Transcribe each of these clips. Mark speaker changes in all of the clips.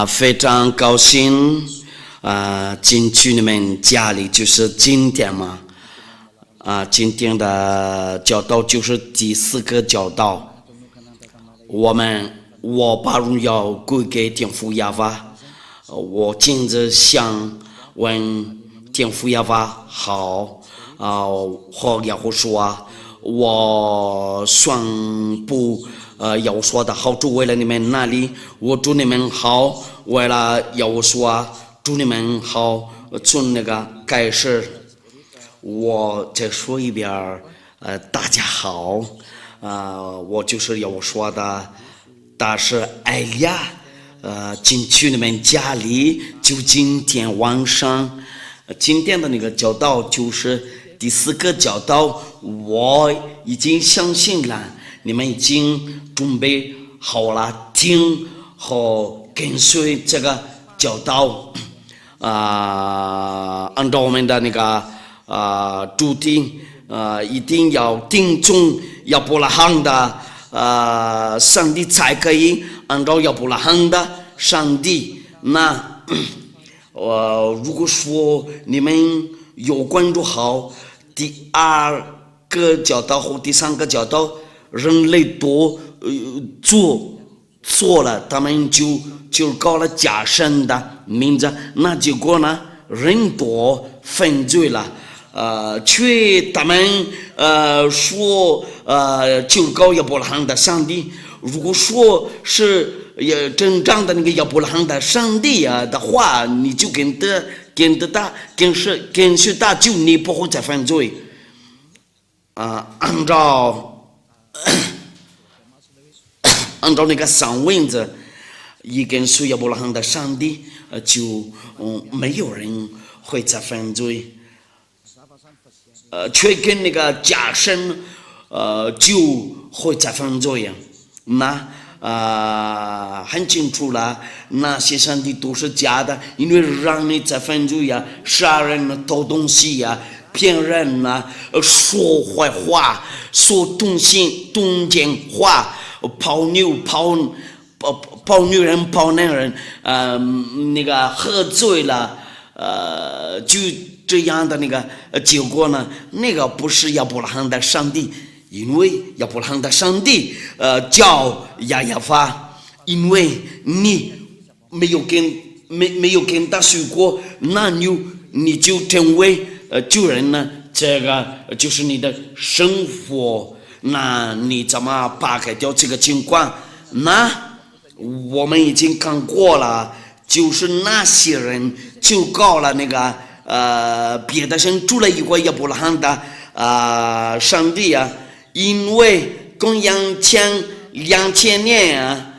Speaker 1: 非常高兴进去你们家里，就是今天嘛，今天的教导就是第4个教导，我把荣耀归给天父耶和华，我今日想问天父耶和华好，和耶和华说，我宣布耶和华的好处为了你们那里，我祝你们好，为了耶和华祝你们好，从那个开始，我再说一遍，大家好，我就是耶和华的大使艾利亚，进去你们家里，就今天晚上，今天的那个教导就是第4个教导，我已经相信了，你们已经准备好了听和跟随这个教导，按照我们的那个主题，一定要听从亚伯拉罕的上帝才可以按照亚伯拉罕的上帝。那如果说你们有关注好第2个教导和第3个教导，人类都做了，他们就搞了假神的名字，那结果呢，人多犯罪了，却他们说就搞亚伯拉罕的上帝。如果说是真正的那个亚伯拉罕的上帝的话，你就跟随他，就你不会再犯罪。按照那个上文字，一跟随亚伯拉罕的上帝，就没有人会再犯罪。却跟那个假神，就会再犯罪呀。那很清楚了，那些上帝都是假的，因为让你再犯罪呀，杀人、偷东西呀，骗人说坏话，说动奸话，泡妞、泡女人、泡男人，那个喝醉了，就这样的那个结果呢，那个不是亚伯拉罕的上帝，因为亚伯拉罕的上帝叫亚法，因为你没有跟他说过，那你就成为救人呢，这个就是你的生活，那你怎么扒开掉这个情况？那我们已经看过了，就是那些人就搞了那个别的神，除了一个亚伯拉罕的上帝因为公元前2000年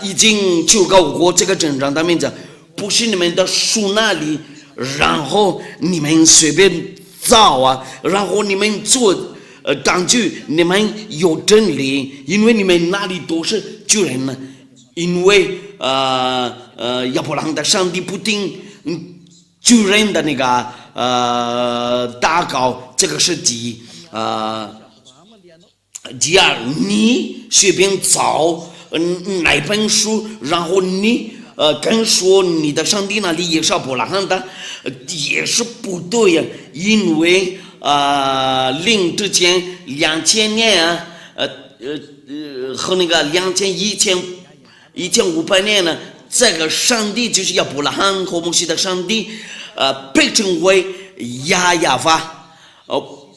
Speaker 1: 已经就搞过这个真正的名字，不是你们的书那里，然后你们随便造然后你们做当局，你们有真理，因为你们那里都是救人呢，因为亚伯拉罕的上帝不听救人的那个祷告，这个是第一。第二，你随便找哪本书，然后你跟说你的上帝那里也是亚伯拉罕的，也是不对呀，因为灵之前2000年和那个1500年呢，这个上帝就是亚伯拉罕和摩西的上帝，被称为亚法，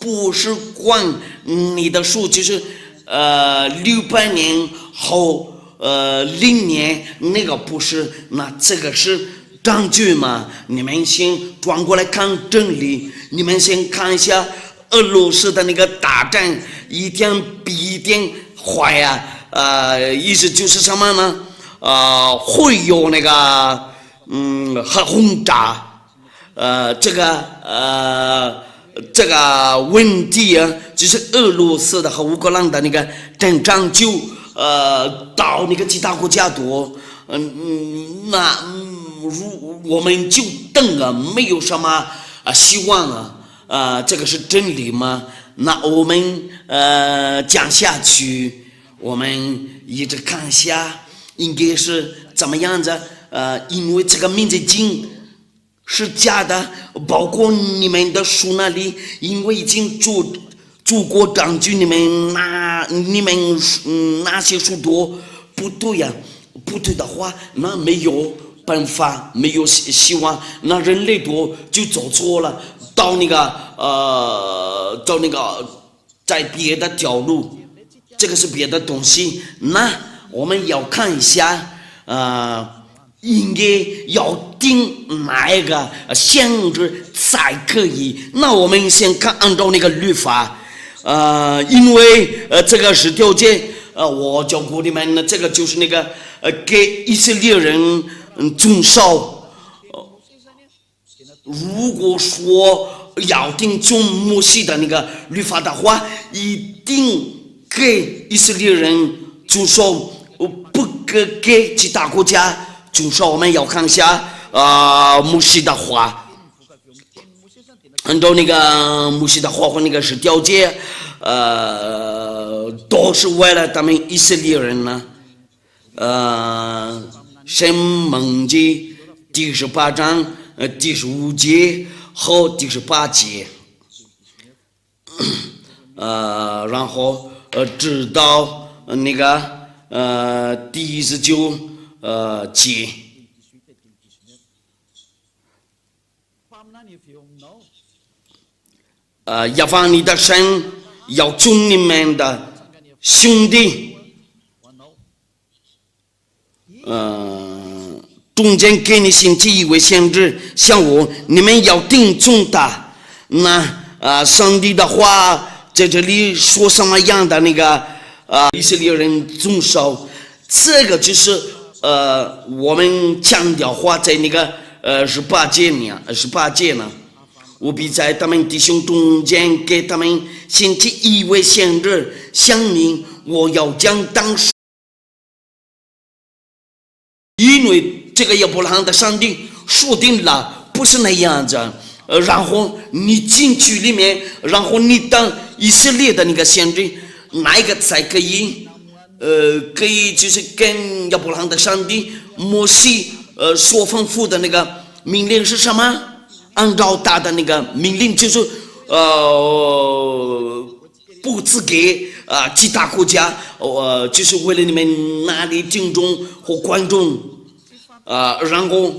Speaker 1: 不是管你的数，就是600年后0年那个不是，那这个是证据嘛？你们先转过来看真理，你们先看一下俄罗斯的那个大战，一天比一天坏意思就是什么呢？会有那个核轰炸，这个问题就是俄罗斯的和乌克兰的那个战争就到那个其他国家多，那我们就等没有什么希望这个是真理吗？那我们讲下去，我们一直看下应该是怎么样子？因为这个民族经是假的，包括你们的书那里，因为已经做过证据，你们那些书多不对呀？不对的话，那没有办法，没有希望，那人类多就走错了，到那个在别的条路，这个是别的东西。那我们要看一下，应该要定哪一个限制才可以。那我们先看按照那个律法，因为这个是条件，我教过你们，这个就是那个给以色列人遵守。如果说要定从摩西的那个律法的话，一定给以色列人遵守，不给其他国家遵守。我们要看一下摩西的话，按照那个摩西的话和那个是条件，都是为了他们以色列人呢。申命记第18章第15节和第18节，然后直到那个第19节。要放你的神，要尊你们的兄弟，中间给你兴起一位先知，像我，你们要听从他。那上帝的话在这里说什么样的那个以色列人遵守，这个就是我们强调话在那个18节呢。我必在他们弟兄中间给他们兴起一位先知，像你，我要将当时，因为这个亚伯拉罕的上帝说定了不是那样子，然后你进去里面，然后你当以色列的那个先知，哪一个才可以可以就是跟亚伯拉罕的上帝摩西所吩咐的那个命令是什么？按照他的那个命令，就是不赐给其他国家，就是为了你们那里敬重和观众，然后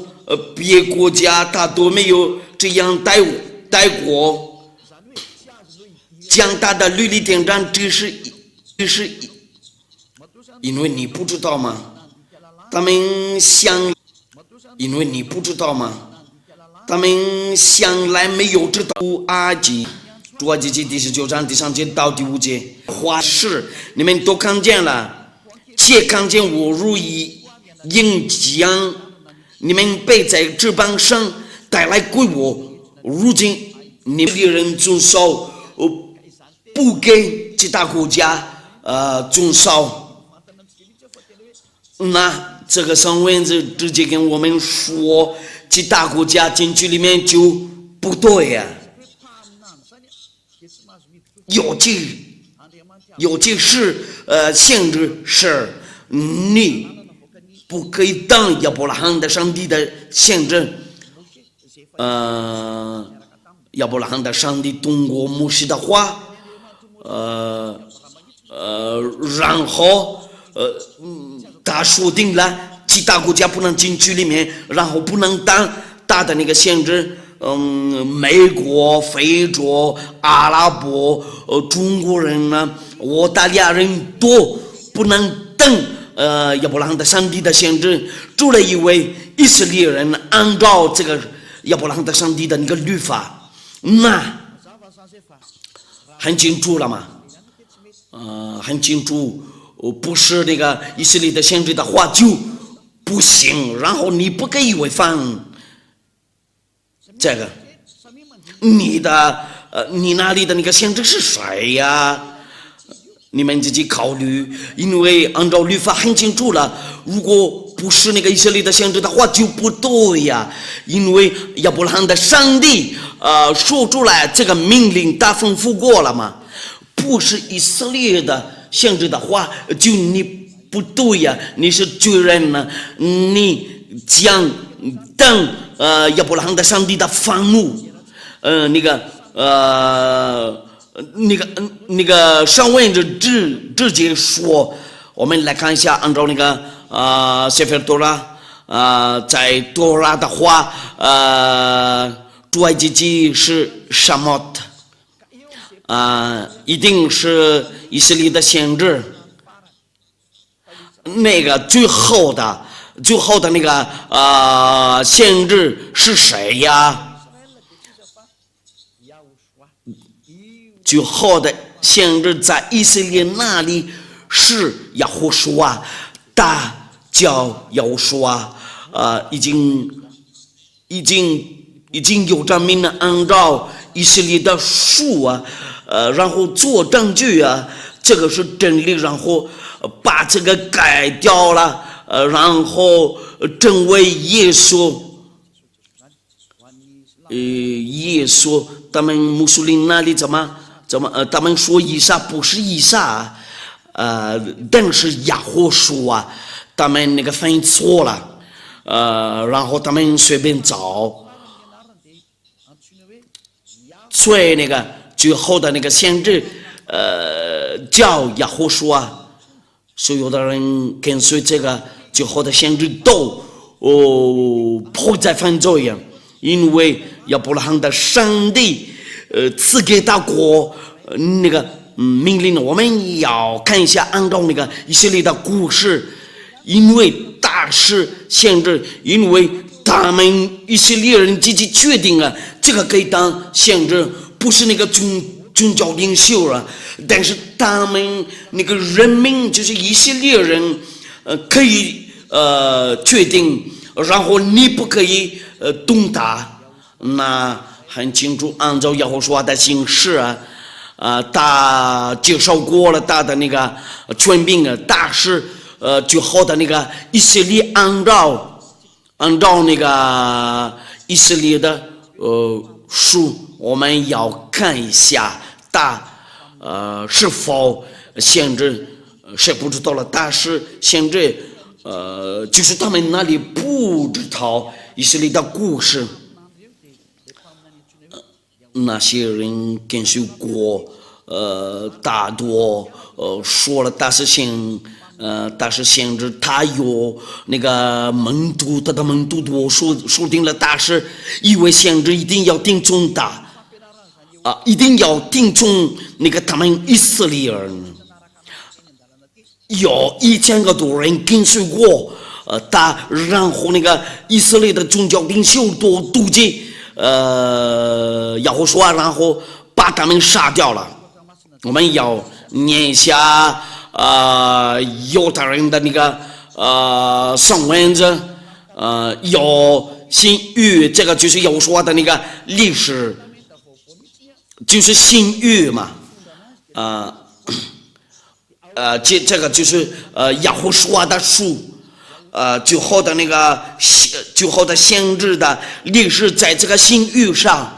Speaker 1: 别国家他都没有这样待过，将他的律例典章只是，因为你不知道吗？他们想，因为你不知道吗？他们向来没有知道埃及，出埃及记第19章第3节到第5节，话是你们都看见了，且看见我如意应将你们背在翅膀上带来归我。如今你们的人遵守，不给其他国家遵守，那这个上文字直接跟我们说，其他国家进去里面就不对呀，尤其是限制是你不可以当亚伯拉罕的上帝的限制，亚伯拉罕的上帝通过摩西的话，然后他说定了其他国家不能进去里面，然后不能当大的那个限制。美国、非洲、阿拉伯、中国人呢，澳大利亚人都不能等亚伯拉罕的上帝的限制，除了因为以色列人按照这个亚伯拉罕的上帝的那个律法，那很清楚了嘛？很清楚，不是那个以色列的限制的话就不行，然后你不可以违反这个，你那里的那个限制是谁呀？你们自己考虑，因为按照律法很清楚了，如果不是那个以色列的限制的话就不对呀，因为亚伯拉罕的上帝说出来这个命令他吩咐过了嘛，不是以色列的限制的话就你不对呀，你是罪人呢，你将等亚伯拉罕的上帝的愤怒，那个上文就直接说，我们来看一下，按照那个谢菲多拉在多拉的话，出埃及记是什么的？一定是以色列的先知。那个最后的那个先知是谁呀？最后的先知在以色列那里是亚胡书啊，大叫亚胡书啊，已经有证明了，按照以色列的书啊，然后做证据啊，这个是真理，然后把这个改掉了，然后成为耶稣。耶稣，他们穆斯林那里怎么？他们说以撒不是以撒，但是亚胡书啊，他们那个翻译错了，然后他们随便找，所以那个最后的那个先知，叫亚胡书啊，所有的人跟随这个最后的先知都不再犯罪呀，因为亚伯拉罕的上帝赐给他国那个命令，我们要看一下，按照那个以色列的故事，因为大事先知，因为他们以色列人自己确定了这个可以当先知，不是那个宗教领袖啊，但是他们那个人民就是以色列人，可以确定，然后你不可以动他，那很清楚，按照耶和华的形式啊，他介绍过了他的那个权柄啊，大是最后的那个以色列按照那个以色列的书，我们要看一下他是否限制，谁不知道了？但是限制就是他们那里不知道以色列的故事。那些人跟随过，大多说了大事先知他有那个门徒，他的门徒多说定了大事，以为先知一定要听从他，一定要听从那个他们以色列人，有1000个多人跟随过，他然后那个以色列的宗教领袖都妒忌。亚胡书啊，然后把他们杀掉了。我们要念一下犹太人的那个上文字，有新约，这个就是亚胡书的那个历史，就是新约嘛，这个就是亚胡书的书。最后的那个最后的先知的历史，在这个新约上，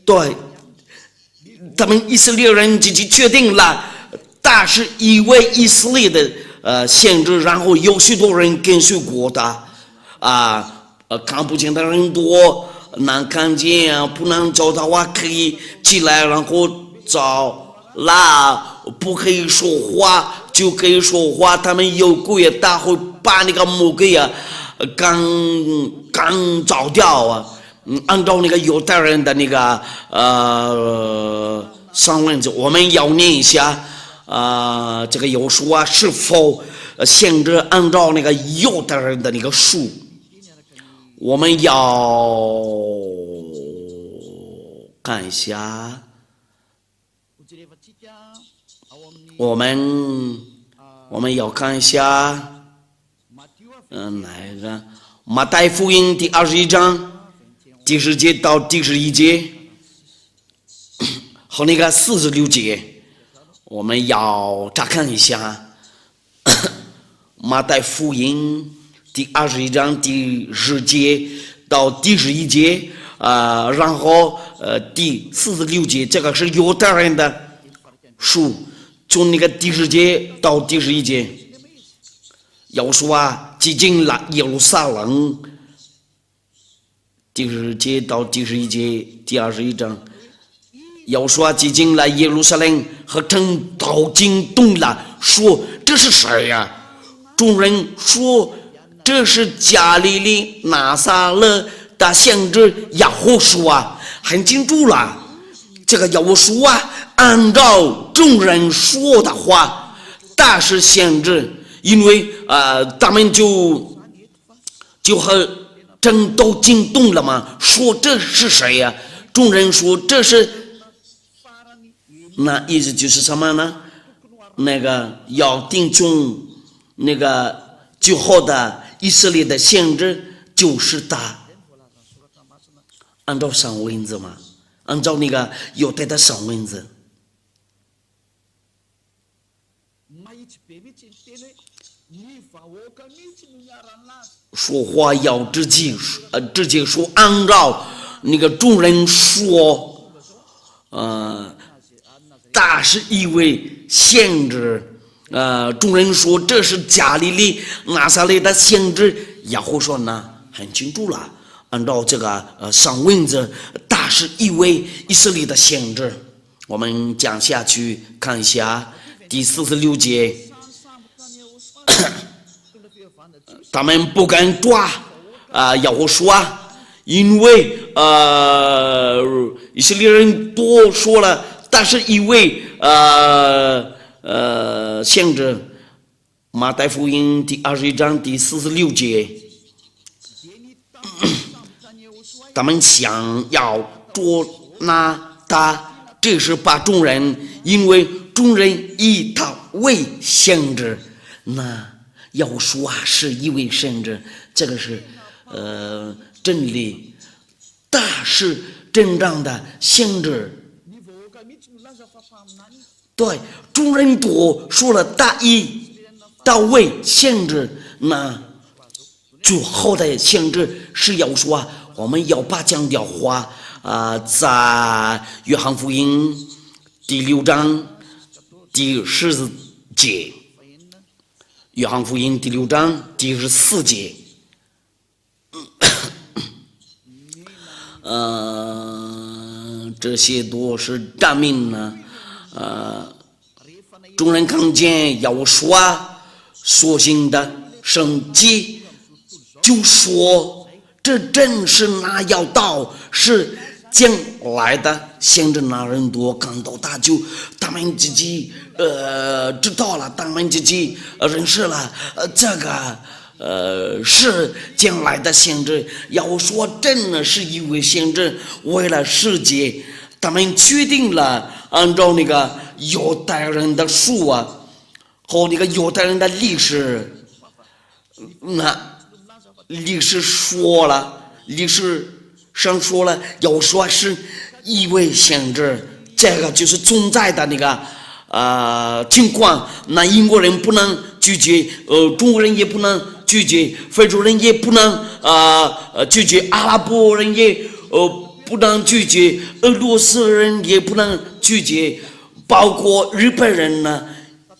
Speaker 1: 对，他们以色列人自己确定了，他是一位以色列的先知，然后有许多人跟随过他，看不见的人多，能看见不能找到话可以起来，然后找啦，不可以说话。就可以说话，他们有鬼啊，他会把那个魔鬼啊，刚找掉啊。按照那个犹太人的那个上文字，我们要念一下这个有书啊，是否限制按照那个犹太人的那个书？我们要看一下。我们要看一下，哪一个？马太福音第21章第10节到第11节，和那个46节，我们要查看一下。马太福音第21章第10节到第11节，然后第46节，这个是犹太人的书。从那个第10节到第11节，要说啊，挤进了耶路撒冷。第10节到第11节，第21章，要说挤进了耶路撒冷和城都惊动了，说这是谁呀？众人说这是加利利拿撒勒的先知亚胡书啊，很清楚了。这个亚胡书啊，按照众人说的话，大是先知，因为他们就和真都惊动了嘛，说这是谁呀？众人说这是，那意思就是什么呢？那个要定中那个最后的以色列的先知就是他，按照上文字嘛，按照那个犹太的上文字。说话要直接说，按照那个众人说，大是一位先知，众人说这是加利利拿撒勒的先知，亚胡说呢很清楚了，按照这个上文字，大是一位以色列的先知。我们讲下去看一下第46节。他们不敢抓亚胡书啊，因为以色列人多说了，但是一位先知，马太福音第21章第46节，他们想要捉拿他，这是把众人，因为众人以他为先知，那要说是一位先知，这个是真理，大是真正的先知。对，众人都说了大义大位先知，那最后的先知是要说，我们要把讲的话在约翰福音第6章第14节。约翰福音第6章第14节，这些都是证明呢。众人看见要说所行的神迹，就说这正是那要道是将来的先知。那人多看到他就他们自己知道了，他们自己认识了这个是将来的先知。要说真的是一位先知，为了世界，他们决定了按照那个犹太人的书和那个犹太人的历史，那历史说了，历史上说了，要说是一位先知，这个就是存在的那个情况。那英国人不能拒绝，中国人也不能拒绝，非洲人也不能拒绝，阿拉伯人也不能拒绝，俄罗斯人也不能拒绝，包括日本人呢，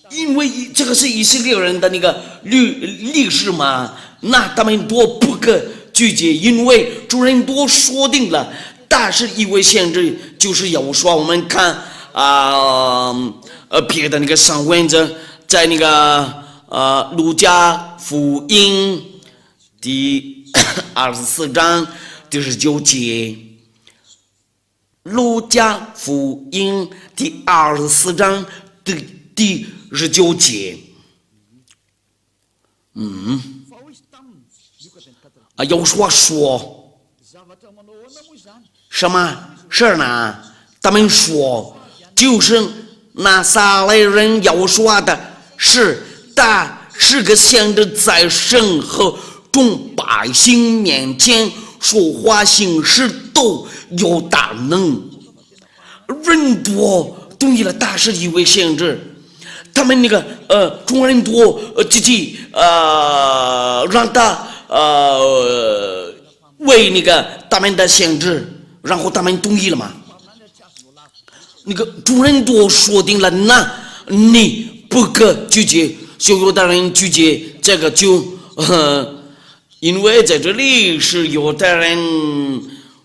Speaker 1: 因为这个是以色列人的那个历史嘛，那他们都不可拒绝，因为主人都说定了，但是一位先知就是要说，我们看别的那个上文字，在那个路加福音第24章第19节，路加福音第24章第19节，有说什么事呢？他们说就是拿撒勒人要说的是，他是个先知，在神和众百姓面前说话行事都有大能。人多同意了，他是一位先知，他们那个众人多自己让他为那个他们的先知，然后他们同意了嘛？那个众人都说定了，那你不可拒绝。许多的人拒绝这个因为在这里是犹太人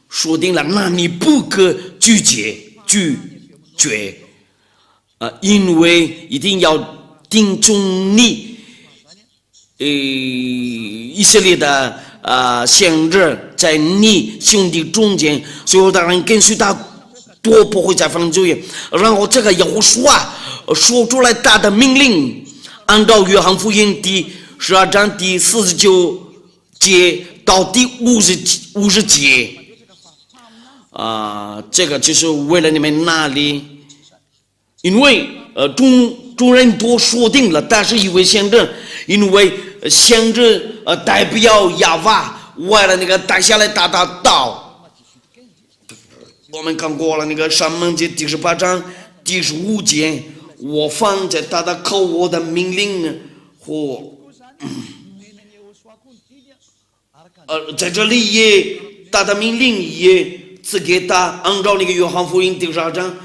Speaker 1: 说定了，那你不可拒绝因为一定要听从你以色列的先知在你兄弟中间，所有的人跟随他都不会再犯罪。然后这个耶和华说出来他的命令，按照约翰福音第12章第49节到第50节这个就是为了你们那里，因为众人都说定了，但是一位先知，因为先知代表亚瓦，为了那个带下来大道，我们看过了那个《申命记》第18章第15节，我放在他的口，我的命令和在这里也他的命令也赐给他，按照那个约翰福音第12章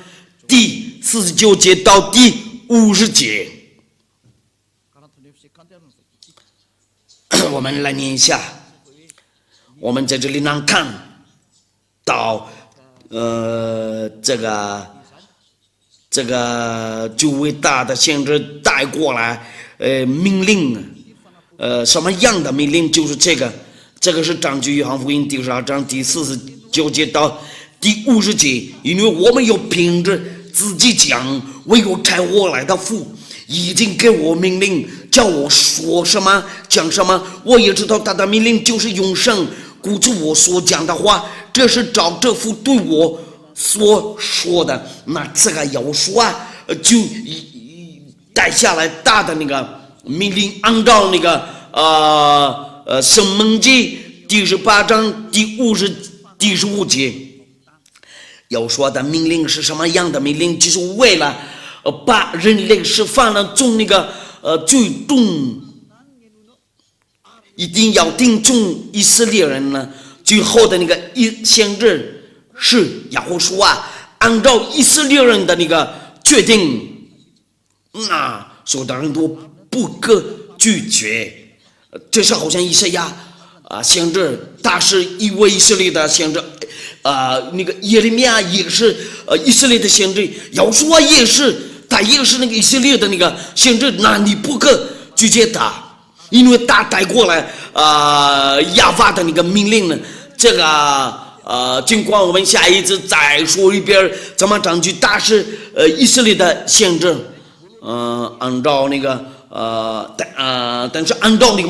Speaker 1: 第49节到第50节，我们来念一下。我们在这里能看到这个就伟大的先知带过来命令，什么样的命令？就是这个是根据约翰福音第12章第49节到第50节，因为我们有凭着自己讲，唯有差我来的父已经给我命令，叫我说什么讲什么，我也知道他的命令就是永生，故此我所讲的话，这是照这父对我所说的。那这个耶和华就带下来大的那个命令，按照那个申命记第18章第15节，要说的命令是什么样的命令？就是为了把人类释放了从那个最终一定要听从以色列人呢。最后的那个先知是耶和华按照以色列人的那个决定，那所有的人都不可拒绝。这是好像以赛亚先知，他是一位以色列的先知，那个耶利米亚也是以色列的先知，耶和华也是，他也是那个以色列的那个先知，那你不可拒绝他，因为他带过来亚法的那个命令呢。这个尽管我们下一次再说一遍怎么证据他是以色列的先知，按照那个但是按照那个